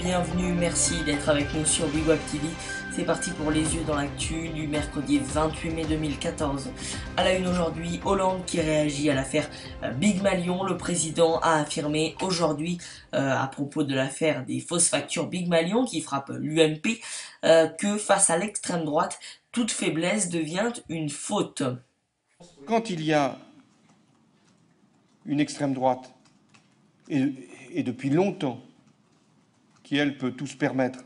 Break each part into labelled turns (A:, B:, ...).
A: bienvenue, merci d'être avec nous sur Big Web TV. C'est parti pour les yeux dans l'actu du mercredi 28 mai 2014. À la une aujourd'hui, Hollande qui réagit à l'affaire Big Malion. Le président a affirmé aujourd'hui à propos de l'affaire des fausses factures Big Malion qui frappe l'UMP que face à l'extrême droite, toute faiblesse devient une faute.
B: Quand il y a une extrême droite, et depuis longtemps, qui elle peut tout se permettre,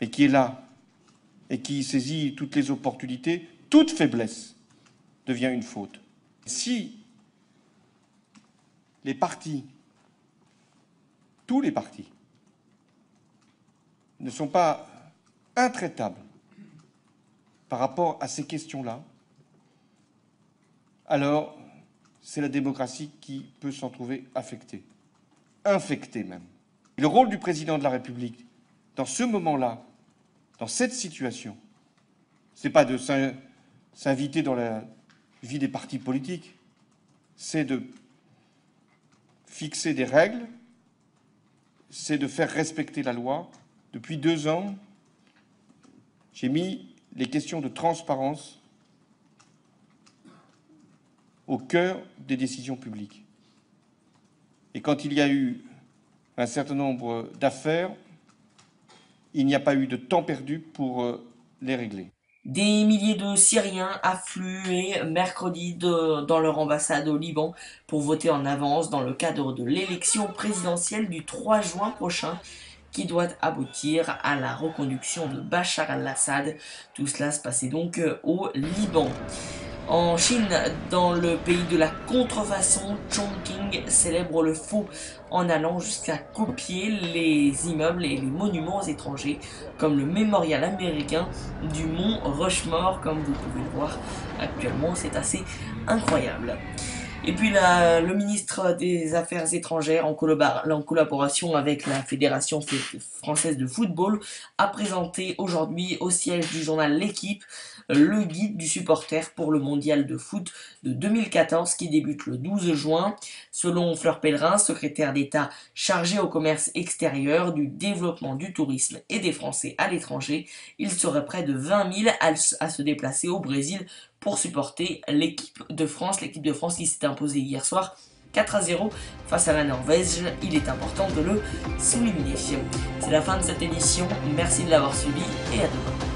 B: et qui est là, et qui saisit toutes les opportunités, toute faiblesse devient une faute. Si les partis, tous les partis, ne sont pas intraitables par rapport à ces questions-là, alors c'est la démocratie qui peut s'en trouver affectée, infectée même. Et le rôle du président de la République, dans ce moment-là, dans cette situation, c'est pas de s'inviter dans la vie des partis politiques, c'est de fixer des règles, c'est de faire respecter la loi. Depuis 2 ans, j'ai mis les questions de transparence au cœur des décisions publiques. Et quand il y a eu un certain nombre d'affaires, il n'y a pas eu de temps perdu pour les régler.
A: Des milliers de Syriens affluaient mercredi dans leur ambassade au Liban pour voter en avance dans le cadre de l'élection présidentielle du 3 juin prochain qui doit aboutir à la reconduction de Bachar al-Assad. Tout cela se passait donc au Liban. En Chine, dans le pays de la contrefaçon, Chongqing célèbre le faux en allant jusqu'à copier les immeubles et les monuments étrangers, comme le mémorial américain du mont Rushmore, comme vous pouvez le voir actuellement, c'est assez incroyable. Et puis le ministre des Affaires étrangères, en collaboration avec la Fédération française de football, a présenté aujourd'hui au siège du journal L'Équipe le guide du supporter pour le mondial de foot de 2014 qui débute le 12 juin. Selon Fleur Pellerin, secrétaire d'État chargé au commerce extérieur, du développement du tourisme et des Français à l'étranger, il serait près de 20 000 à se déplacer au Brésil pour supporter l'équipe de France. L'équipe de France qui s'est imposée hier soir 4-0 face à la Norvège. Il est important de le souligner. C'est la fin de cette édition. Merci de l'avoir suivi et à demain.